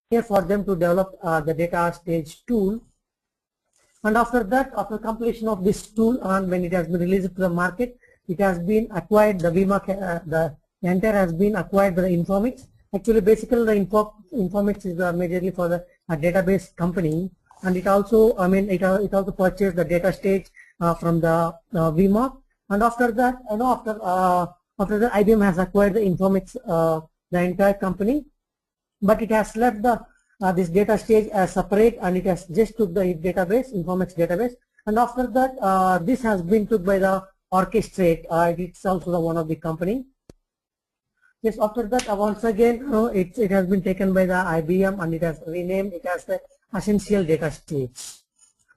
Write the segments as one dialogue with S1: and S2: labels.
S1: here for them to develop the DATASTAGE tool. And after that, after completion of this tool, and when it has been released to the market, it has been acquired. The VMA, the entire has been acquired by the Informix. Actually, basically, the Informix is majorly for the database company, and it also, it also purchased the DATASTAGE from the VMA. And after that, after that, IBM has acquired the Informix, the entire company, but it has left the this DATASTAGE as separate, and it has just took the database, Informix database, and after that, this has been took by the Orchestrate. It's also the one of the company. Yes, after that, once again, it has been taken by the IBM, and it has renamed it as the Essential DATASTAGE.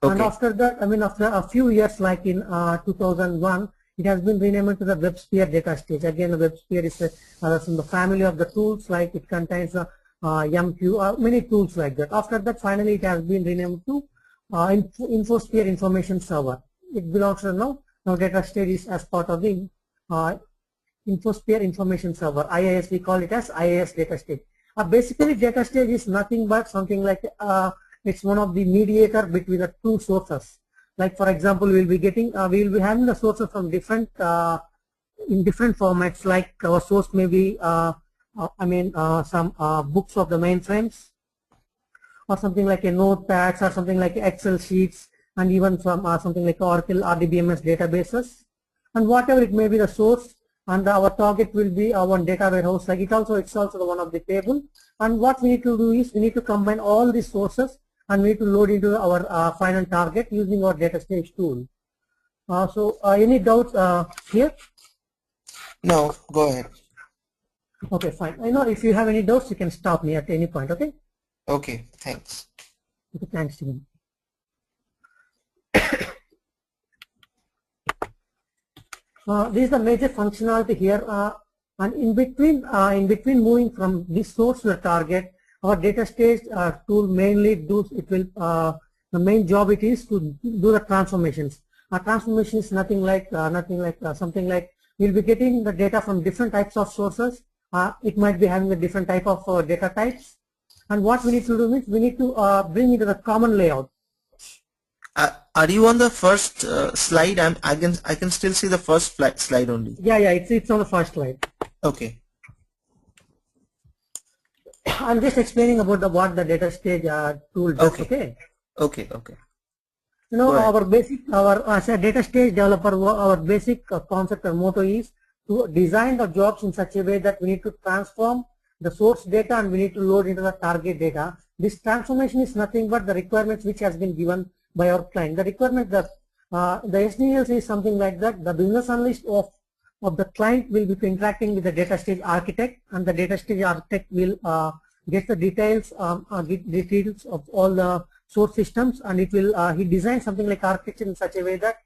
S1: Okay. And after that, after a few years, like in 2001, it has been renamed to the WebSphere DATASTAGE. Again, the WebSphere is from the family of the tools, like it contains MQ, many tools like that. After that, finally, it has been renamed to InfoSphere Information Server. It belongs to now DATASTAGE is as part of the InfoSphere Information Server, IIS. We call it as IIS DATASTAGE. Basically, DATASTAGE is nothing but something like it's one of the mediator between the two sources. Like for example, we'll be getting, we will be having the sources from different in different formats. Like our source may be some books of the mainframes, or something like a notepads, or something like Excel sheets, and even from something like Oracle RDBMS databases, and whatever it may be the source. And our target will be one data warehouse. Like it's also the one of the table. And what we need to do is we need to combine all these sources, and we need to load into our final target using our DATASTAGE tool. So any doubts here?
S2: No, go ahead.
S1: Okay, fine. I know if you have any doubts, you can stop me at any point. Okay.
S2: Okay. Thanks.
S1: Okay, thanks, Steven. This is the major functionality here, and in between moving from this source to the target, our DATASTAGE tool mainly does the main job it is to do the transformations. Transformation is nothing like something like we'll be getting the data from different types of sources. It might be having a different type of data types, and what we need to do is we need to bring it to the common layout.
S2: Are you on the first slide? I can still see the first slide only.
S1: Yeah, it's on the first slide.
S2: Okay.
S1: I'm just explaining about what the DATASTAGE tool does. Okay.
S2: Okay.
S1: You know, as a DATASTAGE developer, our basic concept or motto is to design the jobs in such a way that we need to transform the source data and we need to load into the target data. This transformation is nothing but the requirements which has been given by our client. The requirement that the SDLC is something like that. The business analyst of the client will be interacting with the DATASTAGE architect, and the DATASTAGE architect will get the details of all the source systems, and it will he designs something like architecture in such a way that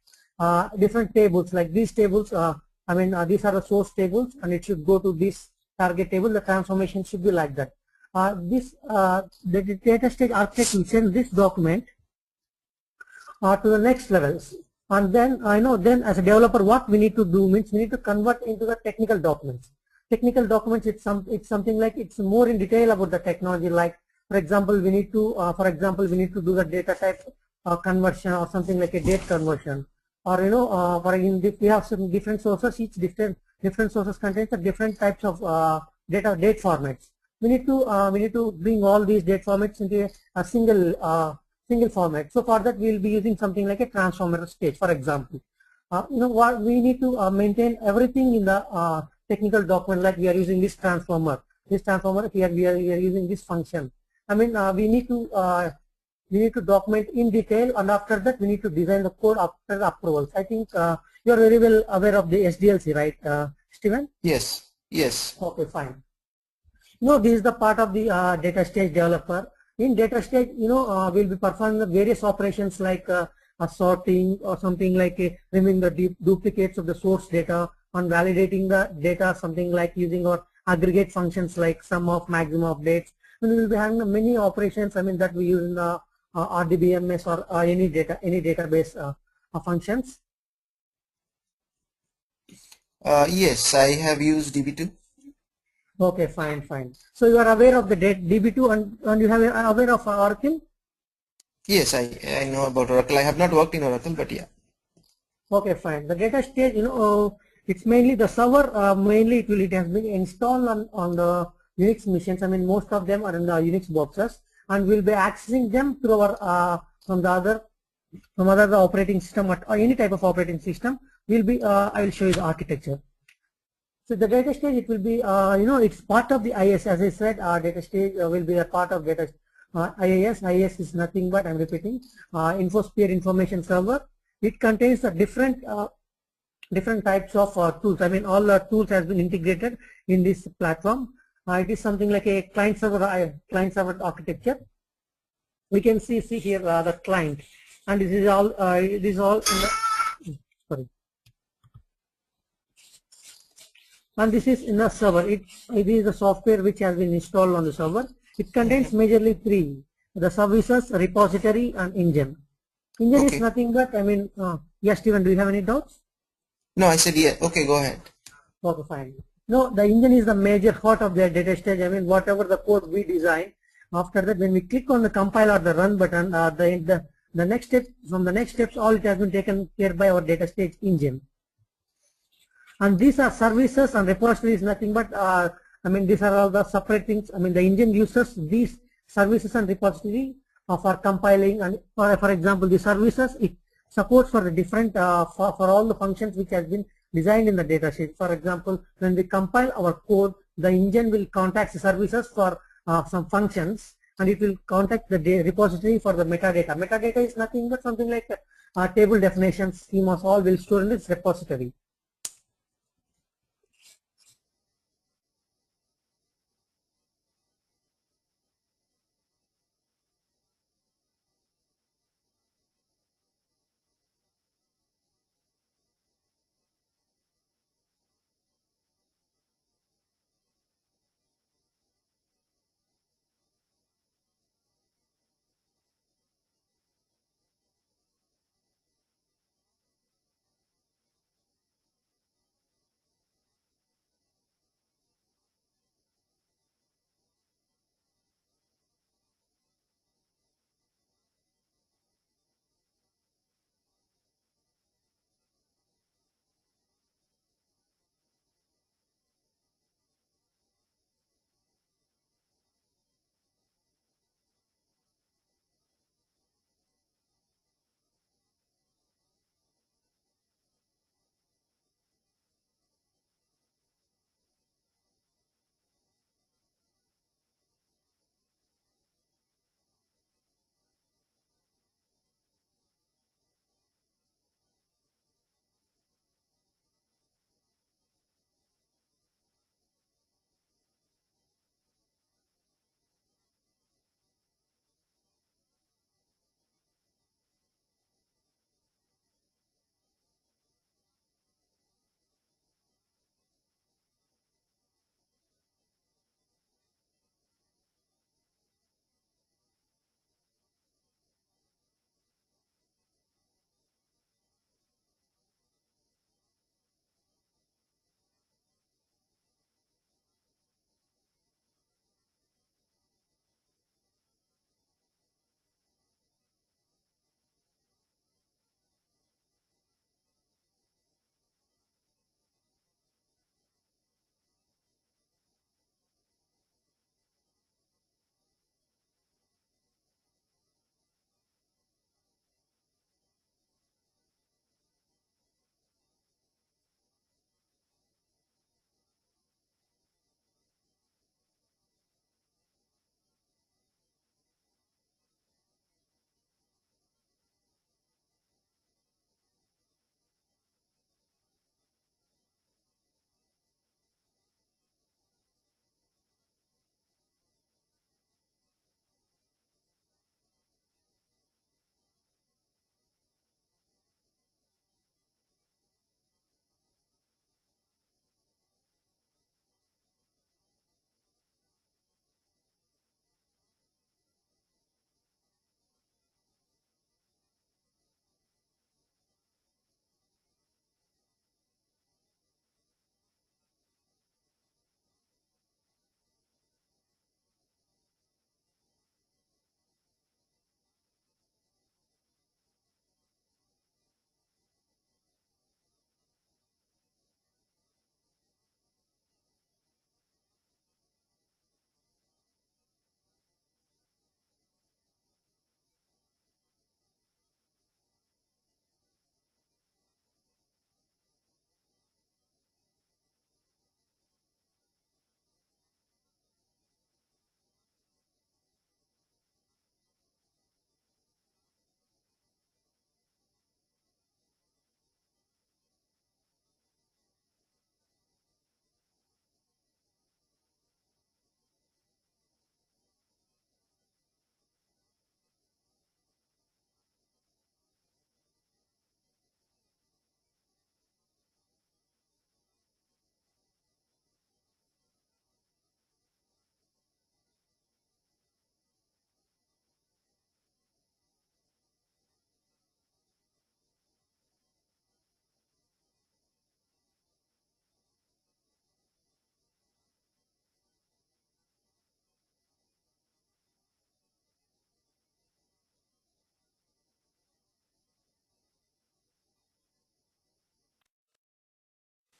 S1: different tables like these tables, these are the source tables, and it should go to this target table. The transformation should be like that. The DATASTAGE architect will send this document to the next levels, and then then as a developer what we need to do means we need to convert into the technical documents. Technical documents, it's something like it's more in detail about the technology. Like for example, we need to do the data type conversion, or something like a date conversion, or if we have some different sources, each different sources contains the different types of date formats. We need to bring all these date formats into a single format. So for that we will be using something like a transformer stage, for example. What we need to maintain everything in the technical document, like we are using this transformer here, we are using this function. We need to document in detail, and after that we need to design the code after the approvals. I think you are very well aware of the SDLC, right, Steven?
S2: Yes.
S1: Okay, fine. This is the part of the DATASTAGE developer. In DATASTAGE, we'll be performing the various operations like sorting, or something like removing the duplicates of the source data, and validating the data, something like using our aggregate functions like sum of, maximum of dates. And we will be having many operations that we use in the RDBMS or any database functions.
S2: Yes, I have used DB2.
S1: Okay, fine, fine. So you are aware of the DB2 and you have aware of Oracle?
S2: Yes, I know about Oracle. I have not worked in Oracle, but yeah.
S1: Okay, fine. The data stage, it's mainly the server. Mainly, it has been installed on the Unix machines. I mean, most of them are in the Unix boxes, and we'll be accessing them through our from other operating system or any type of operating system. Will be. I will show you the architecture. So the data stage, it will be, it's part of the IIS. As I said, data stage will be a part of data IIS. IIS is nothing but, I'm repeating, InfoSphere Information Server. It contains a different types of tools. I mean, all the tools has been integrated in this platform. It is something like a client server architecture. We can see here the client, and this is all. It is all in the, sorry. And this is in a server. It is the software which has been installed on the server. It contains majorly three: the services, repository, and engine. Engine is
S2: Okay.
S1: nothing but, I mean, yes, Steven, do you have any doubts?
S2: No, I said yeah. Okay, go ahead.
S1: Okay, fine. No, the engine is the major heart of the data stage. I mean, whatever the code we design, after that, when we click on the compile or the run button, the next step, from the next steps, all it has been taken care by our data stage engine. And these are services and repository is nothing but, I mean, these are all the separate things. I mean, the engine uses these services and repository for compiling, and for example, the services, it supports for the different, for all the functions which has been designed in the datasheet. For example, when we compile our code, the engine will contact the services for some functions, and it will contact the repository for the metadata. Metadata is nothing but something like table definitions, schemas, all will store in this repository.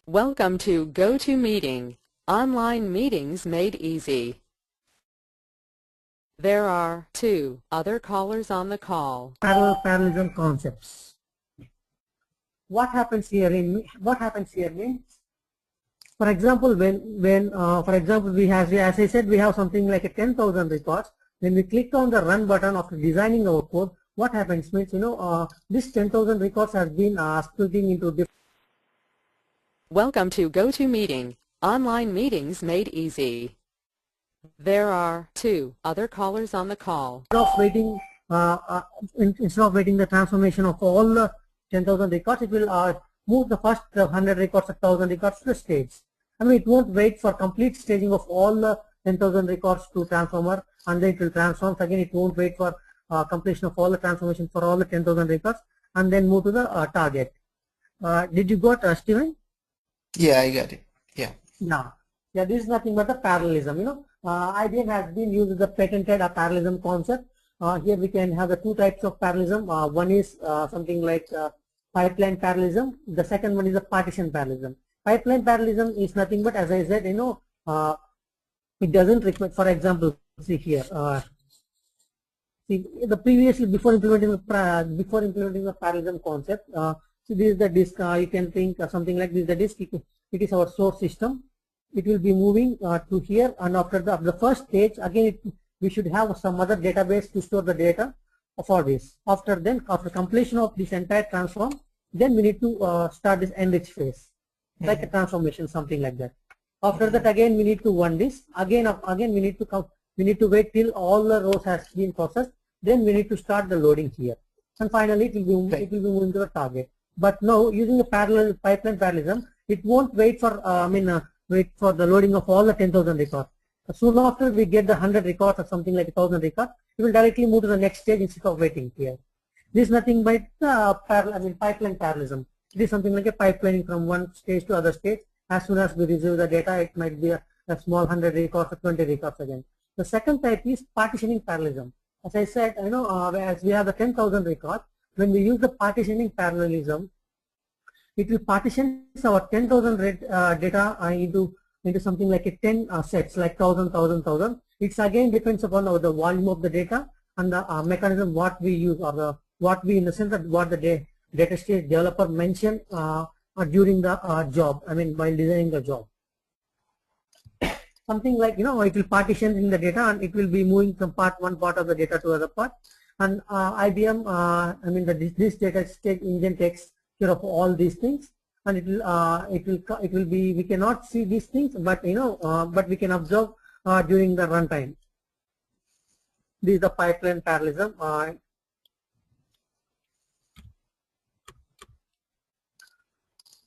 S3: Welcome to GoToMeeting, online meetings made easy. There are 2 other callers on the call.
S1: Parallelism concepts. What happens here means, for example, for example, we have, as I said, we have something like a 10,000 records. When we click on the run button after designing our code, what happens means, this 10,000 records has been splitting into different.
S3: Welcome to GoToMeeting, online meetings made easy. There are 2 other callers on the call.
S1: Instead of waiting the transformation of all the 10,000 records, it will move the first 100 records or 1,000 records to the stage. I mean, it won't wait for complete staging of all the 10,000 records to transformer, and then it will transform. Again, it won't wait for completion of all the transformation for all the 10,000 records, and then move to the target. Did you got Steven?
S2: Yeah, I got it. Yeah.
S1: Yeah, this is nothing but a parallelism. IBM has been used the patented parallelism concept. Here we can have the 2 types of parallelism. One is something like pipeline parallelism. The second one is a partition parallelism. Pipeline parallelism is nothing but, as I said, it doesn't require. For example, see here. See the previously before implementing the parallelism concept. So this is the disk. You can think something like this is the disk. It is our source system. It will be moving to here, and after the first stage, again we should have some other database to store the data for this. After completion of this entire transform, then we need to start this enrich phase, like a transformation, something like that. After that, again we need to run this. Again we need to wait till all the rows has been processed. Then we need to start the loading here, and finally it will be moving to the target. But now using the pipeline parallelism, it won't wait for wait for the loading of all the 10,000 records. Soon after we get the 100 records or something like 1,000 records, it will directly move to the next stage instead of waiting here. This is nothing but pipeline parallelism. It is something like a pipelining from one stage to other stage. As soon as we receive the data, it might be a small 100 records or 20 records again. The second type is partitioning parallelism. As I said, as we have the 10,000 records, when we use the partitioning parallelism, it will partition our 10,000 data into something like a 10 sets, like 1,000. It's again depends upon the volume of the data and the mechanism what we use, or what we, in the sense that what the DATASTAGE developer mentioned during the job. I mean, while designing the job. Something like, it will partition in the data, and it will be moving from one part of the data to other part. And IBM, this DATASTAGE engine takes care of all these things, and it will be, we cannot see these things, but but we can observe during the runtime. This is the pipeline parallelism.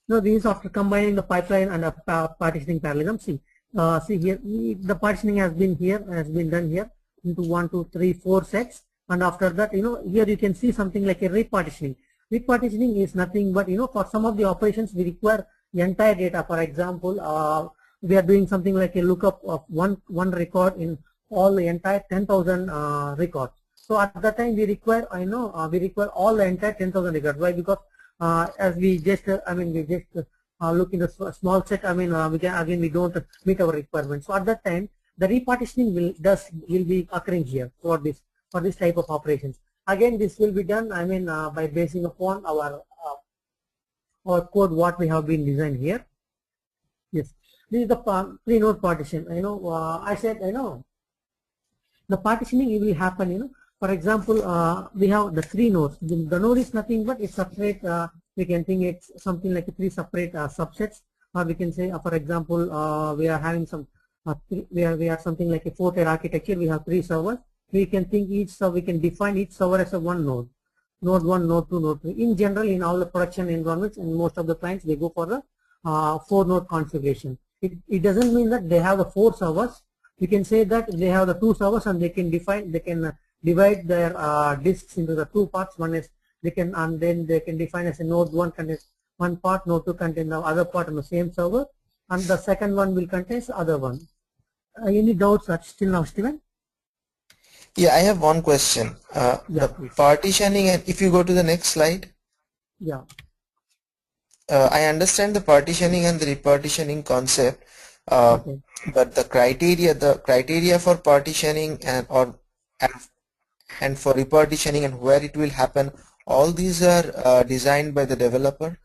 S1: These after combining the pipeline and partitioning parallelism. See here, the partitioning has been done here into 1, 2, 3, 4 sets, and after that, here you can see something like a repartitioning. Repartitioning is nothing but, for some of the operations we require the entire data. For example, we are doing something like a lookup of one record in all the entire 10,000 records. So at that time we require, we require all the entire 10,000 records. Why? Because as we just, look in the small set, we don't meet our requirements. So at that time, the repartitioning will be occurring here for this type of operations. Again, this will be done, by basing upon our code what we have been designed here. Yes, this is the 3-node partition. I said, the partitioning will happen. For example, we have the 3 nodes. The node is nothing but it's separate. We can think it's something like 3 separate subsets, or we can say, for example, we are having some we are something like a 4-tier architecture. We have 3 servers. We can think we can define each server as a one node. Node 1, node 2, node 3. In general, in all the production environments and most of the clients, they go for the 4-node configuration. It doesn't mean that they have the 4 servers. We can say that they have the 2 servers, and they can divide their disks into the 2 parts. One is and then they can define as a node 1 contains one part, node 2 contains the other part on the same server, and the second one will contain the other one. Any doubts still now, Steven?
S2: Yeah, I have one question.
S1: Yeah,
S2: the partitioning, and if you go to the next slide.
S1: Yeah.
S2: I understand the partitioning and the repartitioning concept,
S1: Okay.
S2: but the criteria for partitioning and for repartitioning and where it will happen, all these are designed by the developer.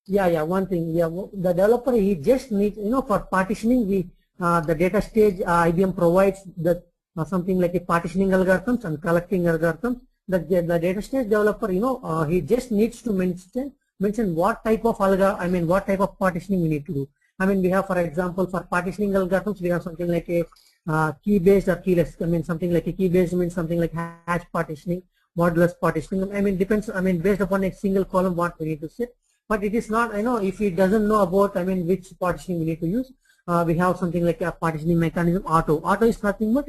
S1: Yeah, one thing, the developer, he just needs, for partitioning, the data stage, IBM provides the something like a partitioning algorithms and collecting algorithms. The data stage developer, he just needs to mention what type of what type of partitioning we need to do. We have, for example, for partitioning algorithms, we have something like a key based or keyless. Something like a key based means something like hash partitioning, modulus partitioning. Depends. Based upon a single column, what we need to set. But it is not, if he doesn't know about, which partitioning we need to use, we have something like a partitioning mechanism, auto. Auto is nothing but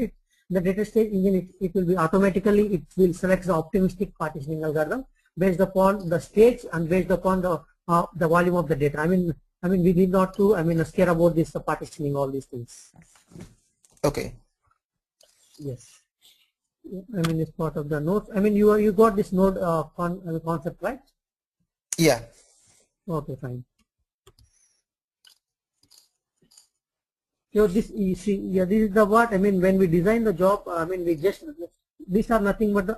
S1: the data stage engine, it will be automatically, it will select the optimistic partitioning algorithm based upon the stage and based upon the volume of the data. We need not to, scare about this partitioning, all these things.
S2: Okay.
S1: Yes. It's part of the notes. You got this node concept, right?
S2: Yeah.
S1: Okay, fine. So this you see, this is the what when we design the job, we just, these are nothing but the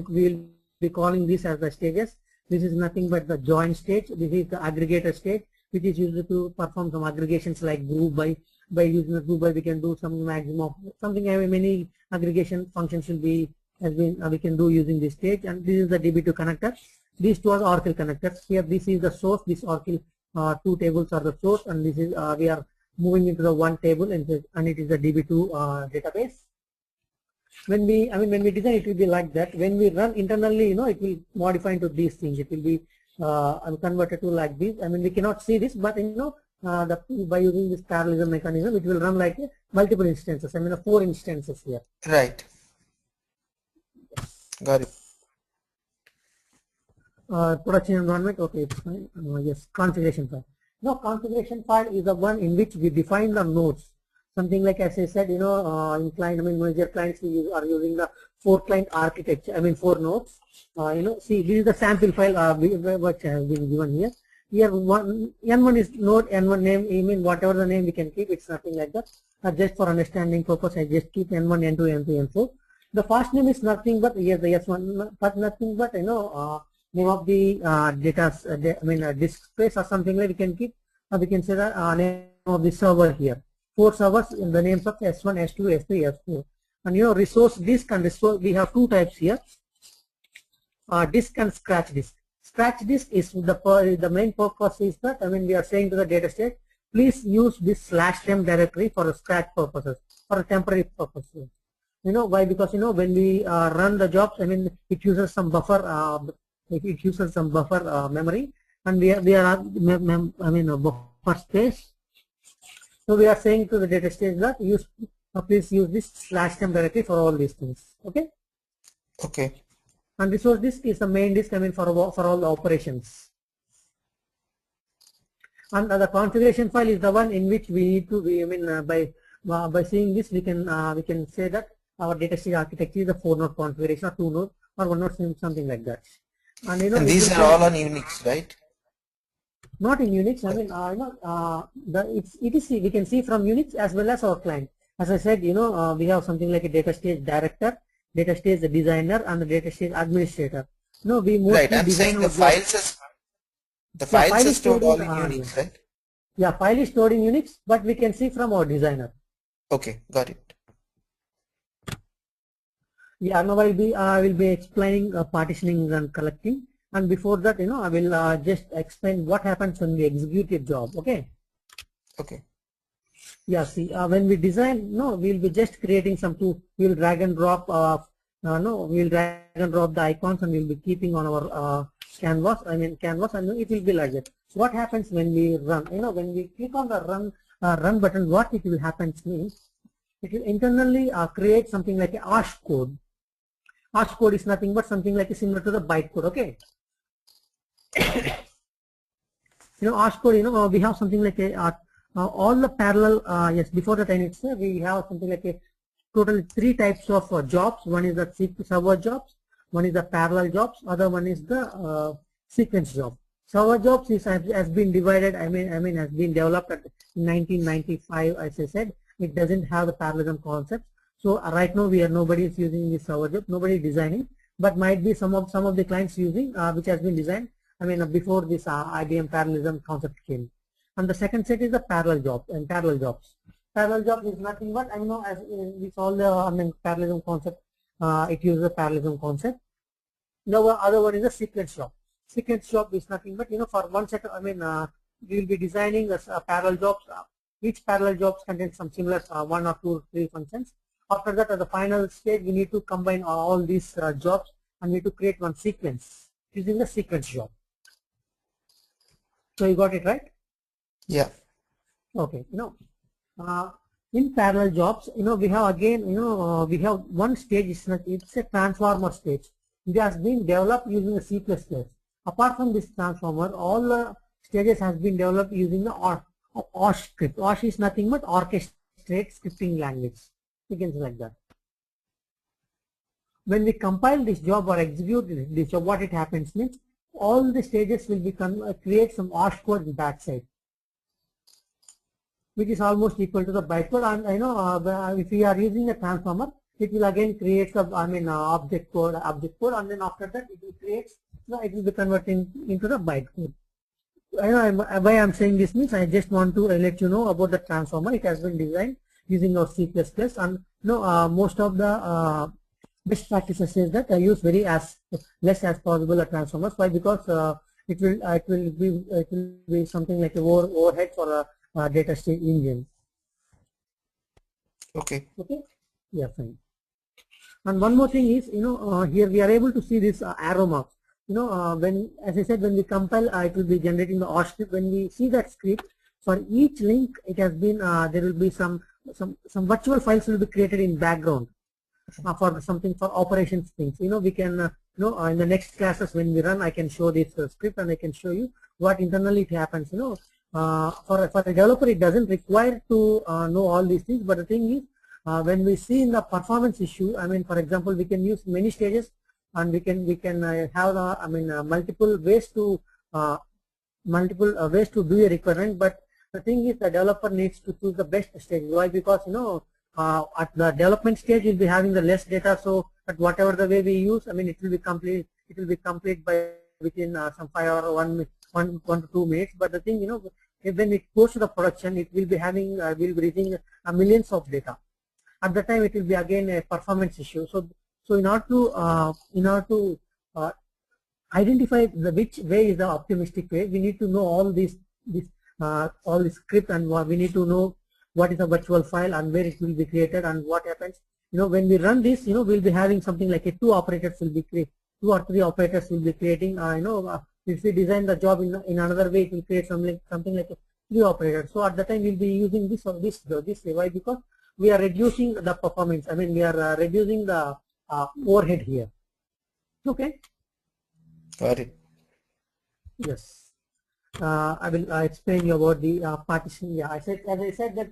S1: we'll be calling this as the stages. This is nothing but the join stage. This is the aggregator stage, which is used to perform some aggregations like group by using the group by we can do some maximum of something. Many aggregation functions will be we can do using this stage. And this is the DB2 connector. These two are the Oracle connectors. Here this is the source. This Oracle two tables are the source, and this is we are moving into the one table, and it is the DB2 database. When we design, it will be like that. When we run internally, it will modify into these things. It will be converted to like this. We cannot see this, but by using this parallelism mechanism, it will run like multiple instances. 4 instances here.
S2: Right. Got it.
S1: Production environment, okay, it's fine. Yes, configuration file. Now, configuration file is the one in which we define the nodes. Something like, as I said, in client, major clients are using the 4 client architecture. 4 nodes. See, this is the sample file which has been given here. Here, N1 is node, N1 name. Whatever the name we can keep, it's nothing like that. Just for understanding purpose, I just keep N1, N2, N3, N4. The first name is nothing but the S1, but nothing but name of the disk space or something like we can keep. We can say the name of the server here. 4 servers in the names of S1, S2, S3, S4. And resource disk and resource, we have 2 types here. Disk and scratch disk. Scratch disk is the main purpose is that we are saying to the data stage, please use this /temp directory for scratch purposes, for temporary purposes. Why? Because when we run the jobs, it uses some buffer. It uses some buffer memory, and we are buffer space. So we are saying to the data stage that please use this /temp directory for all these things. Okay.
S2: Okay.
S1: And resource disk is the main disk for all the operations. And the configuration file is the one in which we need to by seeing this we can say that our data stage architecture is a 4-node configuration or 2 node or 1 node, something like that. And
S2: and these are all on Unix, right?
S1: Not in Unix. It is we can see from Unix as well as our client. As I said, we have something like a data stage director, data stage designer, and the data stage administrator. No, we mostly
S2: right. I'm saying the files are stored all in Unix, right?
S1: Yeah, file is stored in Unix, but we can see from our designer.
S2: Okay, got it.
S1: Yeah, now I will be explaining partitioning and collecting, and before that, I will just explain what happens when we execute a job. Okay.
S2: Okay.
S1: Yeah. See, when we design, we'll be just creating some two. We'll drag and drop. We'll drag and drop the icons, and we'll be keeping on our canvas. And it will be like that. So what happens when we run? When we click on the run button, what it will happen means it will internally create something like a hash code. Hash code is nothing but something like similar to the byte code. Okay. Hash code. We have something like a all the parallel. Yes. Before that, I need to say we have something like a total 3 types of jobs. One is the server jobs. One is the parallel jobs. Other one is the sequence job. Server jobs has been divided. Has been developed in 1995. As I said, it doesn't have the parallelism concept. So right now nobody is using this server job. Nobody is designing, but might be some of the clients using which has been designed. Before this IBM parallelism concept came. And the second set is the parallel jobs and parallel jobs. Parallel jobs is nothing but as with all the parallelism concept, it uses the parallelism concept. The other one is the sequence job. Sequence job is nothing but for one set we will be designing parallel jobs. Each parallel jobs contains some similar 1 or 2 or 3 functions. After that, at the final stage, we need to combine all these jobs and we need to create one sequence using the sequence job. So you got it right?
S2: Yeah.
S1: Okay. In parallel jobs, we have again, we have one stage. It's a transformer stage. It has been developed using the C++. Apart from this transformer, all the stages has been developed using the OSH script. OSH is nothing but orchestrate scripting language. You can say like that. When we compile this job or execute this job, what it happens means all the stages will become create some OSH code in backside, which is almost equal to the bytecode. And if we are using a transformer, it will again create the object code, and then after that it will create. It will be converting into the bytecode. Why I'm saying this means I just want to let you know about the transformer. It has been designed using our C++, and most of the best practices says that I use less as possible a transformers. Why? Because it will be something like a overhead for a data stage engine.
S2: Okay.
S1: Okay. Yeah, fine. And one more thing is, here we are able to see this arrow marks. As I said, when we compile, it will be generating the OSH script. When we see that script, for each link, it has been there will be some virtual files will be created in background for something for operations things. We can in the next classes when we run, I can show this script and I can show you what internally it happens. For a developer, it doesn't require to know all these things, but the thing is, when we see in the performance issue, for example, we can use many stages, and we can have multiple ways to do a requirement. But the thing is, the developer needs to choose the best stage. Why? Because at the development stage we'll be having the less data, so at whatever the way we use, it will be complete. It will be complete by within some 5 or 1 to 2 minutes. But the thing, when it goes to the production, it will be having will be reaching millions of data. At the time, it will be again a performance issue. So in order to identify which way is the optimistic way, we need to know all this script, and we need to know what is a virtual file and where it will be created and what happens. When we run this, we'll be having something like 2 operators will be created, 2 or 3 operators will be creating. If we design the job in another way, it will create something like 3 operators. So at the time, we'll be using this way. Why? Because we are reducing the performance. We are reducing the overhead here. Okay.
S2: Got it.
S1: Yes. I will explain you about the partitioning. Yeah, as I said that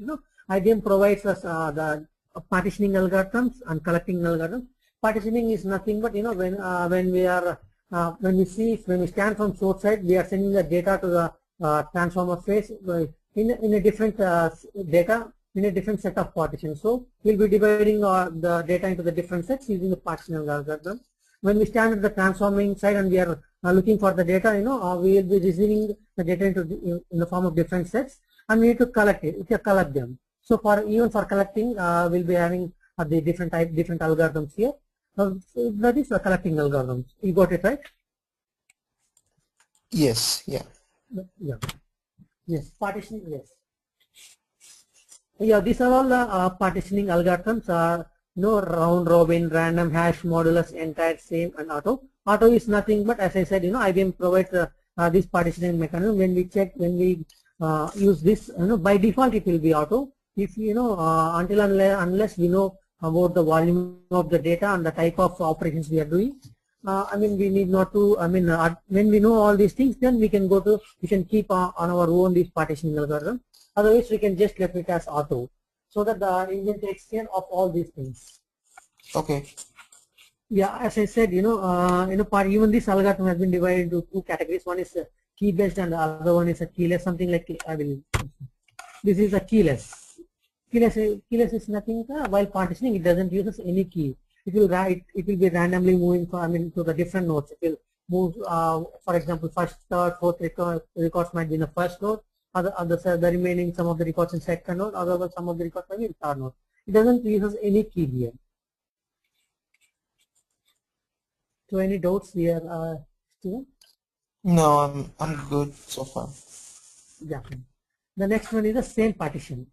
S1: IBM provides us the partitioning algorithms and collecting algorithms. Partitioning is nothing but when we stand from source side, we are sending the data to the transformer phase in a different data in a different set of partitions. So we'll be dividing the data into the different sets using the partitioning algorithm. When we stand at the transforming side and we are looking for the data, we will be receiving the data in the form of different sets, and we need to collect them. So even for collecting, we'll be having the different algorithms here. So that is the collecting algorithms. You got it right?
S2: Yes. Yeah.
S1: Yeah. Yes. Partitioning. Yes. Yeah. These are all the partitioning algorithms. Round robin, random, hash, modulus, entire, same, and auto. Auto is nothing but, as I said, IBM provides this partitioning mechanism. When we use this, by default it will be auto. If until unless we know about the volume of the data and the type of operations we are doing, we need not to. When we know all these things, then we can keep on our own this partitioning algorithm. Otherwise, we can just let it as auto, so that the engine takes care of all these things.
S2: Okay.
S1: Yeah, as I said, even this algorithm has been divided into 2 categories. One is key based and the other one is a keyless, something like this is a keyless. Keyless is nothing while partitioning. It doesn't use any key. It will be randomly moving to the different nodes. It will move, for example, first, third, fourth records might be in the first node. The remaining some of the records in second node. Otherwise, some of the records might be in third node. It doesn't use any key here. So any doubts here, Steven?
S2: No, I'm good so far.
S1: Yeah. The next one is the same partition.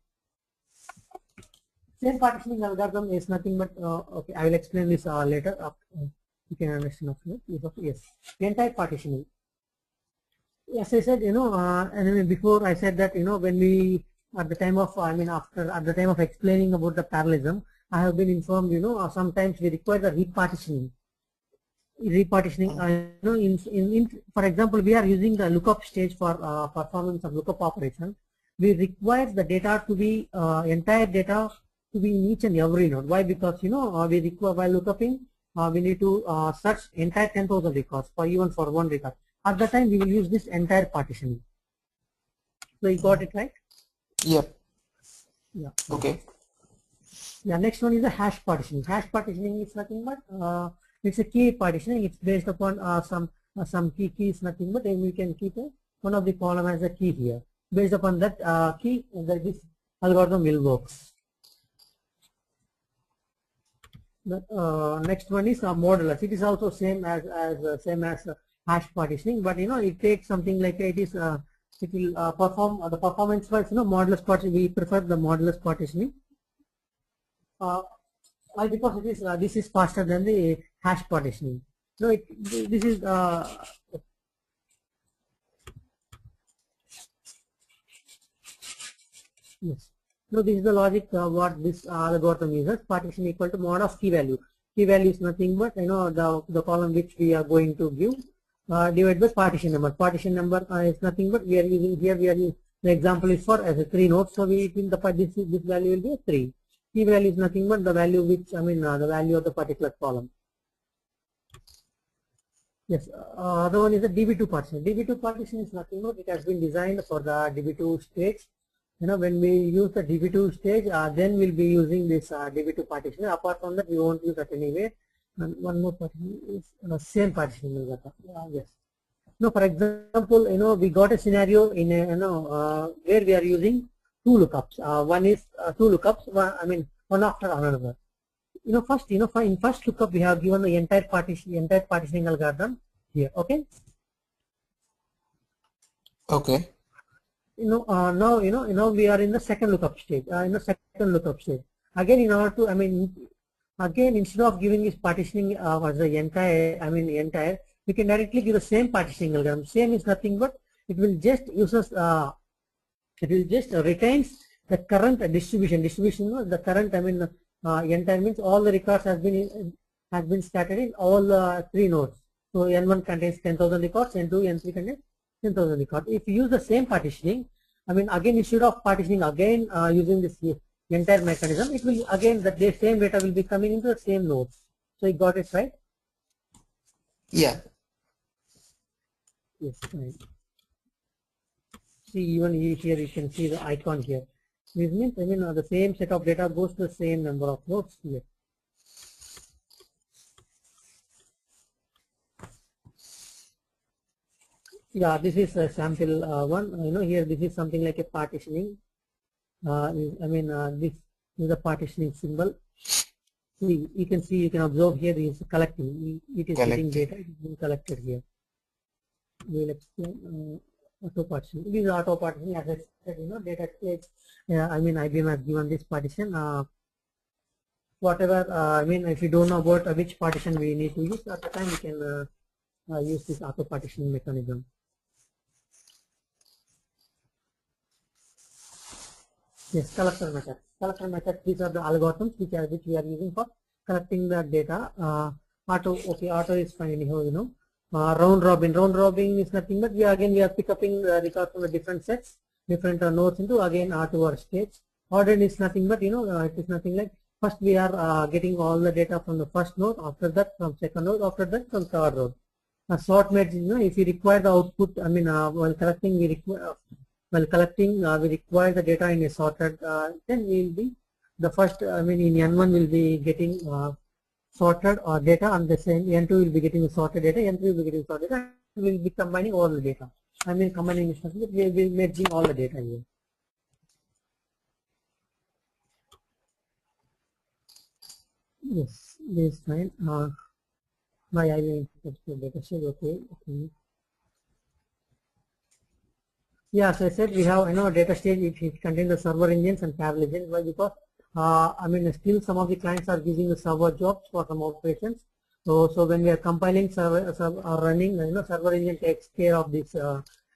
S1: Same partitioning algorithm is nothing but okay. I will explain this later. You can understand yes. Entire partitioning. As I said, and before I said that when we at the time of at the time of explaining about the parallelism, I have been informed sometimes we require the repartitioning. For example, we are using the lookup stage for performance of lookup operation. We require the data to be entire data to be in each and every node. Why? Because we require while lookuping we need to search entire 10,000 records for even for one record. At the time we will use this entire partitioning. So you got it right?
S2: Yep.
S1: Yeah.
S2: Okay.
S1: Yeah. Next one is the hash partitioning. Hash partitioning is nothing but it's a key partitioning. It's based upon some key is nothing but then we can keep one of the column as a key here. Based upon that key, this algorithm will work. The next one is modulus. It is also same as hash partitioning, but it takes something like it will perform the performance wise. Modulus partitioning. We prefer the modulus partitioning. Why? Because it is this is faster than the hash partitioning. No, this is yes. So this is the logic what this algorithm uses. Partition equal to mod of key value. Key value is nothing but the column which we are going to give divided by partition number. Partition number is nothing but we are using here. The example is for as a 3 nodes. So this value will be a 3. Key value is nothing but the value which the value of the particular column. Yes. Other one is the DB2 partition. DB2 partition is nothing but it has been designed for the DB2 stage. When we use the DB2 stage, then we'll be using this DB2 partition. Apart from that, we won't use that anyway. And one more partition is same partition. Yes. No, for example, we got a scenario in where we are using 2 lookups. One is 2 lookups. One after another. First, in first lookup we have given the entire partitioning algorithm here. Okay.
S2: Okay.
S1: Now we are in the second lookup stage. Again, in order to again instead of giving this partitioning as the entire, we can directly give the same partitioning algorithm. Same is nothing but it will just retains the current distribution. The current entire means all the records has been scattered in all 3 nodes. So N1 contains 10,000 records, N2, N3 contains 10,000 records. If you use the same partitioning, again instead of partitioning again using this entire mechanism, it will again the same data will be coming into the same nodes. So you got it right?
S2: Yeah.
S1: Yes, right. See, even here you can see the icon here. This means the same set of data goes to the same number of nodes here. Yeah, this is a sample one. Here this is something like a partitioning. This is a partitioning symbol. See, you can observe here it is collecting. It is getting data. It is being collected here. We will explain auto partitioning. This is auto partitioning. As I said, data stage. IBM has given this partition. Whatever. If you don't know about which partition we need to use, at the time we can use this auto partitioning mechanism. Yes, collector method. Collector method. These are the algorithms which we are using for collecting the data. Auto is fine anyhow. Round robin is nothing but we are picking the records from the different sets, different nodes into again to our stage. Ordered is nothing but it is nothing like first we are getting all the data from the first node, after that from second node, after that from third node. sort merge, if you require the output, while collecting, we require the data in a sorted, then we will be the first, in N1 will be getting sorted or data, and the same N2 will be getting sorted data, N3 will be getting sorted data, and we will be combining all the data. Combining this, we will be merging all the data here. Yes, this is fine. My I will data set. Okay. Yeah, as I said, we have data stage. It contains the server engines and parallel engines. Why? Because still some of the clients are using the server jobs for some operations. So when we are compiling server or running, server engine takes care of these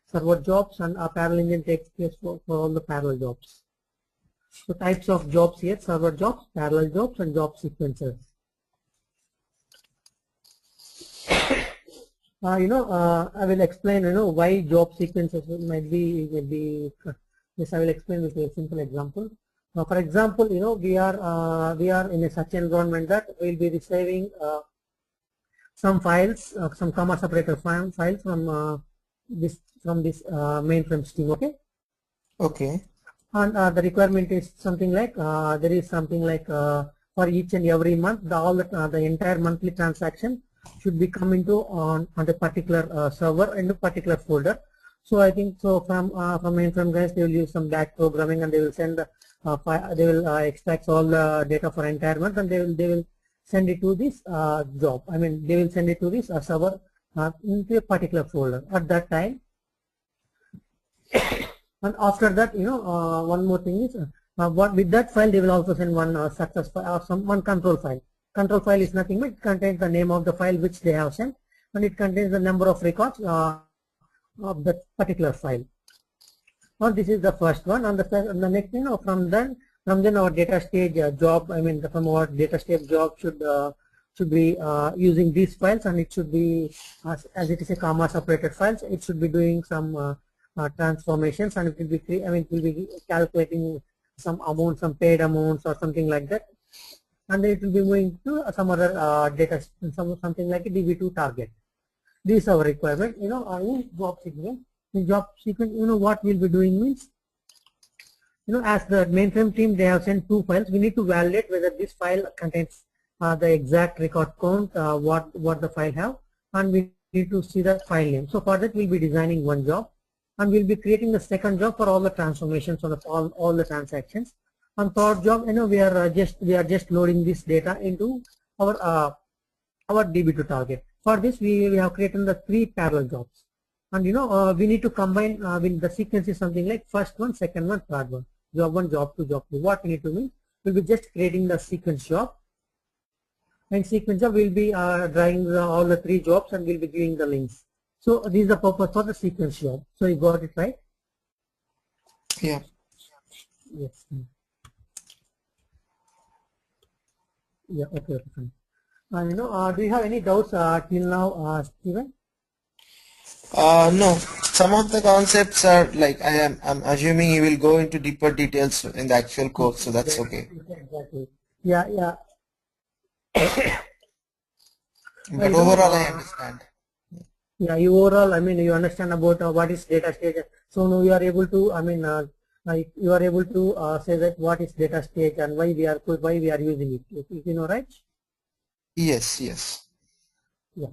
S1: server jobs, and our parallel engine takes care for all the parallel jobs. So types of jobs here: server jobs, parallel jobs, and job sequences. I will explain, why job sequences will be. Yes, I will explain with a simple example. For example, we are in such environment that we will be receiving some files, some comma separator files from this mainframe stream. Okay.
S2: Okay.
S1: And the requirement is something like there is something like for each and every month, the entire monthly transaction should be coming to on a particular server in a particular folder. So I think so from mainframe guys, they will use some back programming, and they will send they will extract all the data for entire month, and they will send it to this job. They will send it to this server into a particular folder at that time. And after that, one more thing is with that file they will also send one success file or one control file. Control file is nothing but it contains the name of the file which they have sent, and it contains the number of records of that particular file. Now this is the first one, and the next from then our data stage job, from our data stage job should be using these files, and it should be as it is a comma separated files, it should be doing some transformations, and it will be it will be calculating some amount, some paid amounts or something like that, and then it will be moving to some other data, something like a DB2 target. This is our requirement. In job sequence. In job sequence, what we'll be doing means, as the mainframe team, they have sent two files. We need to validate whether this file contains the exact record count, what the file have, and we need to see the file name. So for that, we'll be designing one job, and we'll be creating the second job for all the transformations on all the transactions. On third job, we are just loading this data into our DB2 target. For this, we have created the 3 parallel jobs, and we need to combine. The sequence is something like first one, second one, third one. Job 1, job 2, job 2. What we need to mean? We'll be just creating the sequence job, and sequence job will be drawing all the 3 jobs, and we'll be giving the links. So this is the purpose for the sequence job. So you got it right?
S2: Yeah.
S1: Yes. Yeah. Okay. Fine. Do you have any doubts till now, Steven?
S2: No. Some of the concepts are like I'm assuming you will go into deeper details in the actual course, so that's okay.
S1: Exactly. Yeah.
S2: But overall, I understand.
S1: Yeah, you overall, you understand about what is data stage. So now you are able to, you are able to say that what is data stage and why we are using it. You know, right?
S2: Yes. Yes.
S1: Yeah.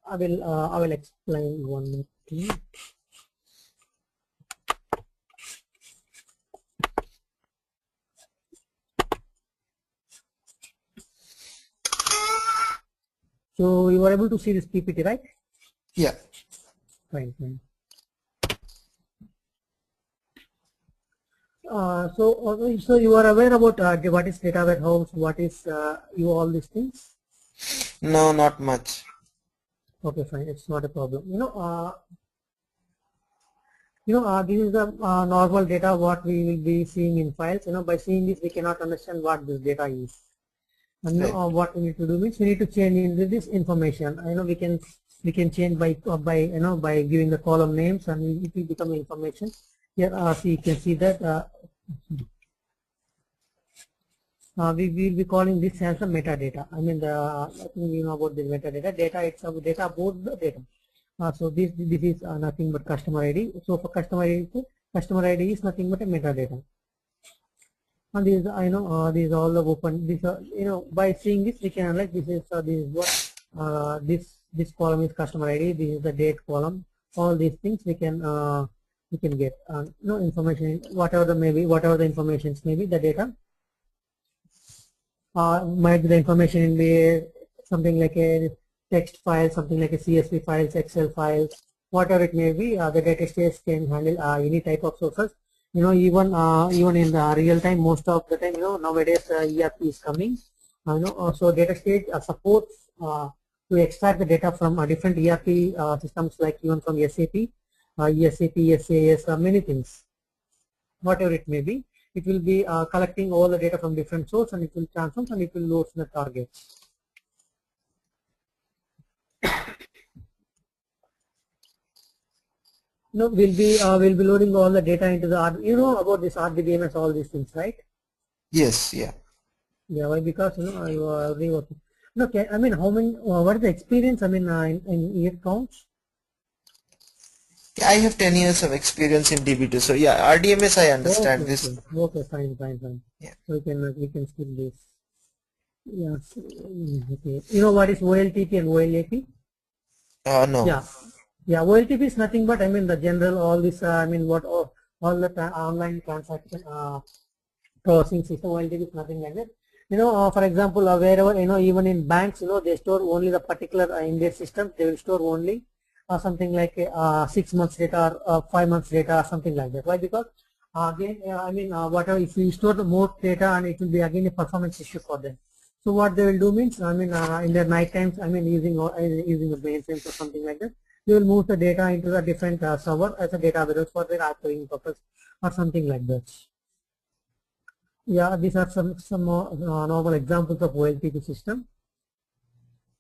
S1: I will explain one more thing. So you were able to see this PPT, right?
S2: Yeah.
S1: Fine. So you are aware about what is data warehouse, what is all these things?
S2: No, not much.
S1: Okay, fine. It's not a problem. This is the normal data what we will be seeing in files. By seeing this, we cannot understand what this data is. And what we need to do means we need to change into this information. We can change by giving the column names, and it will become information. Here, so you can see that we will be calling this as the metadata. I mean, I think you know about the metadata. Data itself, data about the data. So this is nothing but customer ID. So for customer ID is nothing but a metadata. And these I know these all the open. These are by seeing this we can analyze this is what this column is customer ID. This is the date column. All these things we can get information whatever the informations may be the data. Might be the information in be something like a text file, something like a CSV files, Excel files, whatever it may be. The DATASTAGE can handle any type of sources. Even in the real time, most of the time, nowadays ERP is coming. So DATASTAGE supports to extract the data from different ERP systems, like even from SAP, SAS, many things, whatever it may be. It will be collecting all the data from different sources, and it will transform and it will load the targets. We'll be loading all the data into the about this RDBMS, all these things, right?
S2: Yes, yeah.
S1: Yeah, why? Because you are reworking. Okay, I mean, how many? What is the experience? I mean, in year counts.
S2: I have 10 years of experience in DB2, so yeah, RDMS I understand
S1: Okay,
S2: this.
S1: okay, fine.
S2: Yeah.
S1: So we can skip this. Yes. Okay. You know what is OLTP and OLAP?
S2: No.
S1: Yeah. OLTP is nothing but, I mean, the general all this. I mean, what all the online transaction processing system. OLTP is nothing like that. For example, wherever even in banks, they store only the particular in their system. They will store only something like 6 months data or 5 months data or something like that. Why? Because again, I mean, whatever, if you store the more data, and it will be again a performance issue for them. So what they will do means, I mean, in their night times, I mean, using a mainframe or something like that, they will move the data into a different server as a data warehouse for their archiving purpose or something like that. Yeah, these are some normal examples of OLTP system.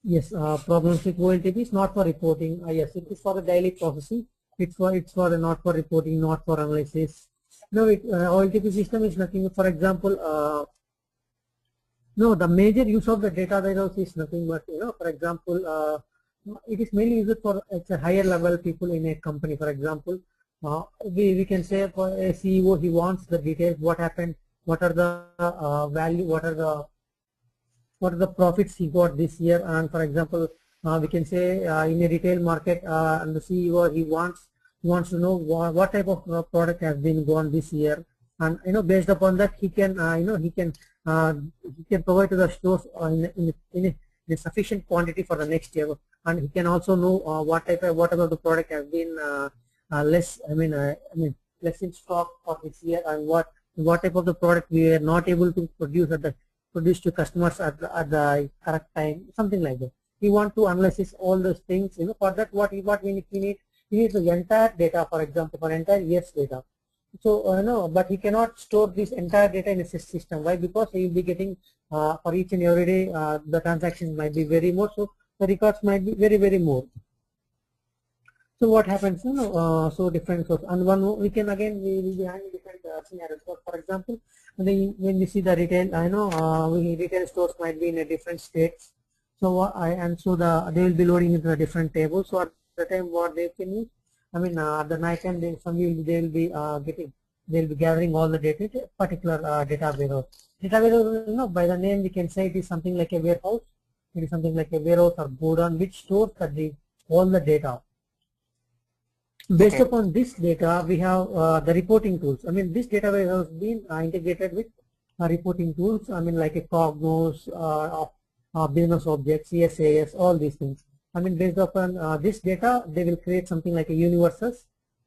S1: Yes, problems with OLTP is not for reporting. Yes, it is for the daily processing. It's for not for reporting, not for analysis. OLTP system is nothing. For example, the major use of the data warehouse is nothing but for example, it is mainly used for a higher level people in a company. For example, we can say for a CEO, he wants the details. What happened? What are the value? What are the profits he got this year? And for example, we can say in a retail market, and the CEO he wants to know what type of product has been gone this year, and based upon that he can he can provide to the stores in a sufficient quantity for the next year, and he can also know whatever the product has been less. I mean less in stock for this year, and what type of the product we are not able to produce to customers at the correct time, something like that. We want to analyze all those things. For that, what we need the entire data. For example, for entire year's data. So but he cannot store this entire data in a system. Why? Because he will be getting for each and every day the transactions might be very more, so the records might be very more. So what happens? So different source, and we can again we will be having different scenarios. So for example, when we see the retail, retail stores might be in a different states. So they will be loading into a different table. So at the time, what they can use, I mean, at the night time, they will be gathering all the data, particular data warehouse. Data warehouse, by the name we can say it is something like a warehouse. It is something like a warehouse or godown which stores all the data. Based upon this data, we have the reporting tools. I mean, this data warehouse has been integrated with reporting tools. I mean, like a Cognos, business objects, CSAS, all these things. I mean, based upon this data, they will create something like a universes.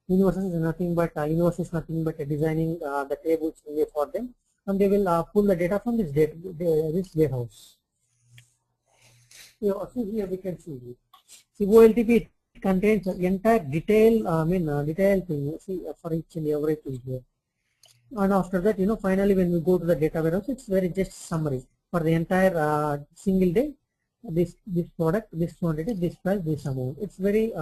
S1: Universes is nothing but designing the tables for them, and they will pull the data from this warehouse. So here we can see this. See, OLTP contains the entire detail. Detail thing. See, for each and everything here. And after that, finally, when we go to the data warehouse, it's very just summary for the entire single day. This product, this quantity, this price, this amount. It's very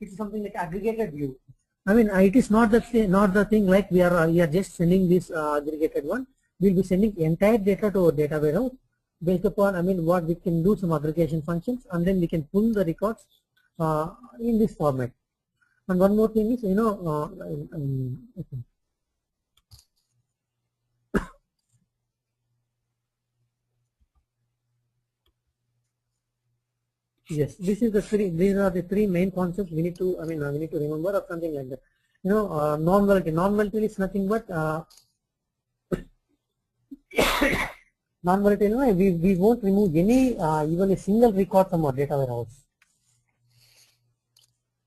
S1: it's something like aggregated view. I mean, it is not the thing like we are just sending this aggregated one. we'll be sending entire data to our data warehouse based upon, I mean, what we can do some aggregation functions, and then we can pull the records in this format. And one more thing is, you know, okay. Yes, these are the three main concepts we need to, I mean, we need to remember, or something like that. You know, non-volatile. Non-volatile is nothing but non-volatile. We won't remove any even a single record from our data warehouse.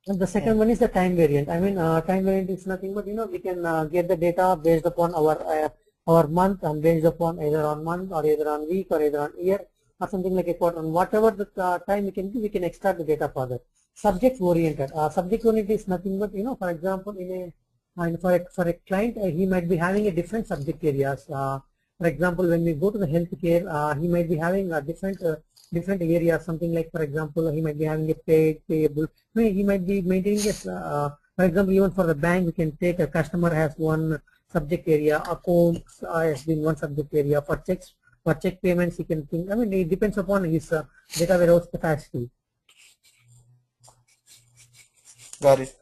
S1: And the second one is the time variant. I mean, time variant is nothing but, you know, we can get the data based upon our month, and based upon either on month or either on week or either on year or something like a quarter. And whatever the time we can do, we can extract the data further. Subject oriented. Subject oriented is nothing but, you know, for example, for a client, he might be having a different subject areas. For example, when we go to the healthcare, he might be having a different areas. Something like, for example, he might be having a paid, payable. He might be maintaining a, for example, even for the bank, we can take a customer has one subject area, accounts has been one subject area. For check payments, he can think. I mean, it depends upon his data warehouse capacity.
S2: Got it.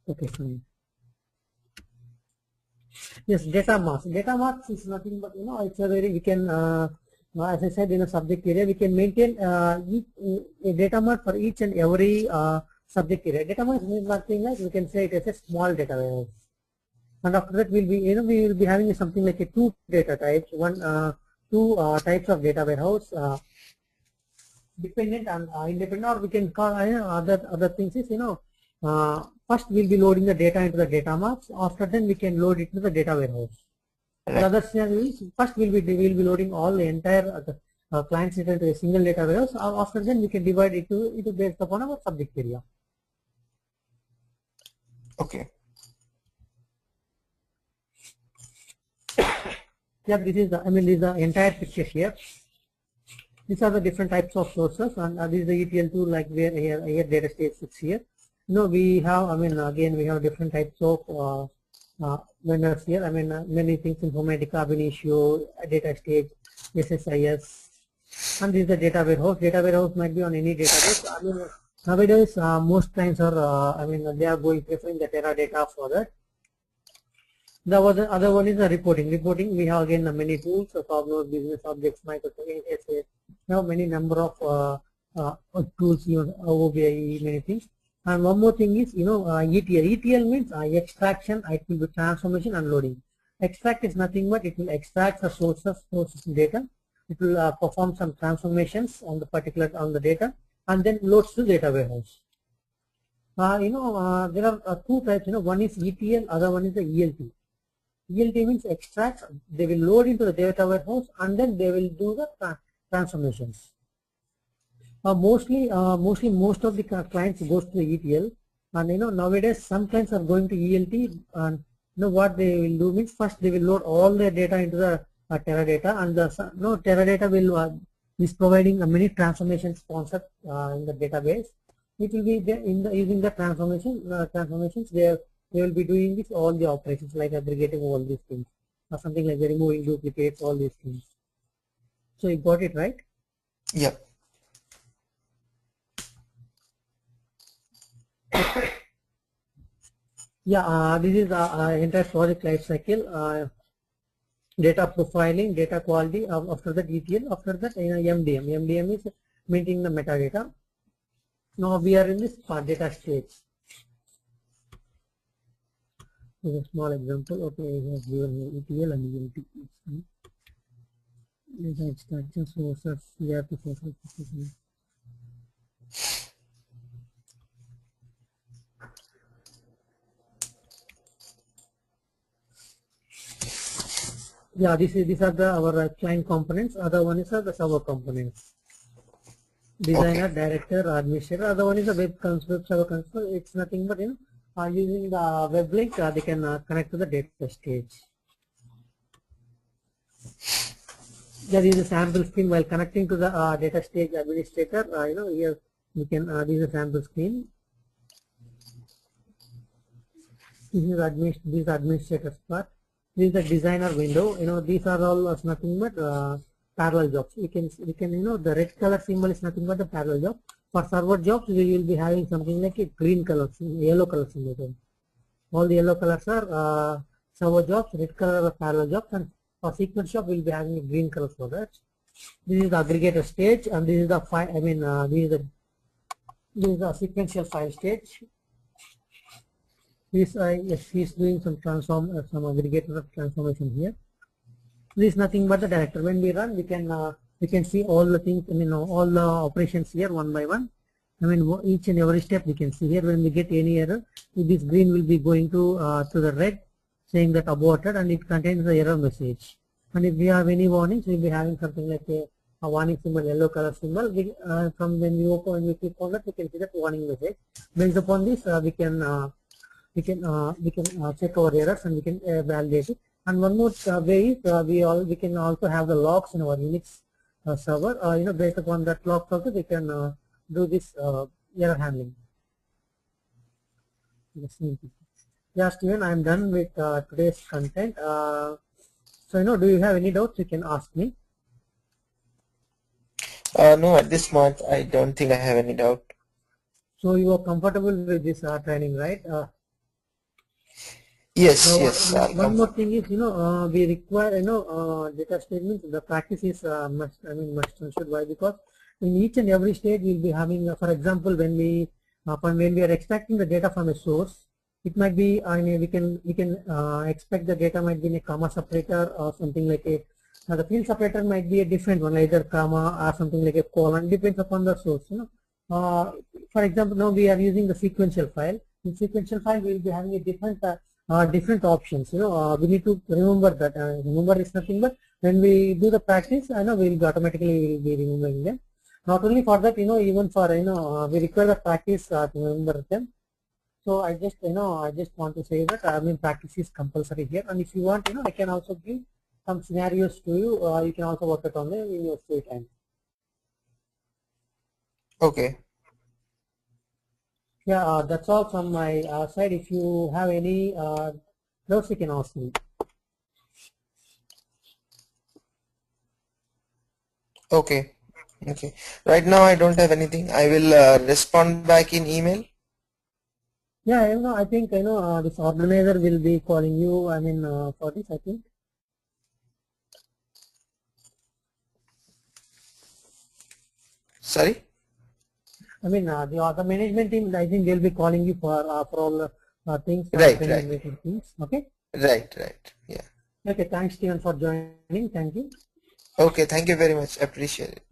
S1: Okay, fine. Yes, data mask. Data mask is nothing but, you know, it's a very, we can, as I said, in a subject area, we can maintain a data mart for each and every subject area. Data mart is nothing like, we can say it is a small data warehouse. And after that, we'll be, you know, we will be having something like a two data types, two types of data warehouse, dependent and independent, or we can call other things is, you know, first we'll be loading the data into the data marts. After then we can load it to the data warehouse. The other scenario is, first we'll be loading all the entire client's data into a single data warehouse. After then we can divide it into based upon our subject area.
S2: Okay.
S1: Yeah, this is the entire picture here. These are the different types of sources, and this is the ETL tool, like where here DATASTAGE sits here. You know, we have, again, we have different types of vendors here. Many things: Informatica, Ab initio, DATASTAGE, SSIS, and this is the data warehouse. Data warehouse might be on any database. Nowadays, most clients are, they are preferring the Teradata for that. The other one is the reporting. Reporting, we have again many tools, so Cognos, Business Objects, Microsoft, we have many number of tools, OBI, many things. And one more thing is, ETL. ETL means extraction, it will be transformation and loading. Extract is nothing but it will extract the sources data. It will perform some transformations on the data, and then loads to data warehouse. There are two types. One is ETL, other one is the ELT. ELT means extract. They will load into the data warehouse, and then they will do the transformations. Mostly most of the clients goes to the ETL, and nowadays some clients are going to ELT, and what they will do means, first they will load all their data into the Teradata, and the Teradata will is providing many transformations concept in the database. It will be there using the transformations. They will be doing all the operations, like aggregating all these things, or something like removing duplicates, all these things. So you got it right?
S2: Yep.
S1: Yeah, this is the entire project life cycle. Data profiling, data quality. After that ETL. After that MDM. MDM is maintaining the metadata. Now we are in this data stage. This is a small example. Okay, we have given ETL and ELT. Data extraction sources. ERP sources. Yeah, these are our client components. Other one is the server components. Designer, okay. Director, administrator. Other one is the web server console. It's nothing but using the web link, they can connect to the data stage. There is a sample screen while connecting to the data stage administrator. Here we can this is a sample screen. This is administrator's part. This is the designer window. These are all nothing but parallel jobs. We can the red color symbol is nothing but the parallel job. For server jobs, we will be having something like a green color, yellow color symbol. All the yellow colors are server jobs, red color are parallel jobs, and for sequence job, we will be having a green color for that. This is the aggregator stage, and this is the file. This is the sequential file stage. This yes, he is doing some aggregator transformation here. This is nothing but the director. When we run, we can see all the things. All the operations here one by one. Each and every step we can see here. When we get any error, this green will be going to the red, saying that aborted, and it contains the error message. And if we have any warnings, we'll be having something like a warning symbol, yellow color symbol. From when we click on that, we can see that warning message. Based upon this, we can check our errors and we can validate it. And one more way is we can also have the logs in our Unix server. Based upon that log also, we can do this error handling. Yeah, Steven, I am done with today's content. So, do you have any doubts? You can ask me.
S2: No, at this point, I don't think I have any doubt.
S1: So, you are comfortable with this training, right?
S2: Yes,
S1: so
S2: yes.
S1: One more thing is, we require, data statements. The practice is must and should. Why? Because in each and every stage, we'll be having, for example, when we are extracting the data from a source, it might be, we can expect the data might be in a comma separator or something like a. The field separator might be a different one, either comma or something like a colon. Depends upon the source. For example, now we are using the sequential file. In sequential file, we will be having a different options. We need to remember that. Remember is nothing but when we do the practice, we will automatically be remembering them. Not only for that, even for we require the practice to remember them. So I just want to say that practice is compulsory here, and if you want, I can also give some scenarios to you. You can also work it on them in your free time.
S2: Okay.
S1: Yeah, that's all from my side. If you have any doubts, you can ask me.
S2: Okay. Okay. Right now, I don't have anything. I will respond back in email.
S1: Yeah, I think this organizer will be calling you. For this, I think.
S2: Sorry.
S1: The management team. I think they'll be calling you for all the things.
S2: Right.
S1: Things. Okay.
S2: Right. Yeah.
S1: Okay. Thanks, Steven, for joining. Thank you.
S2: Okay. Thank you very much. Appreciate it.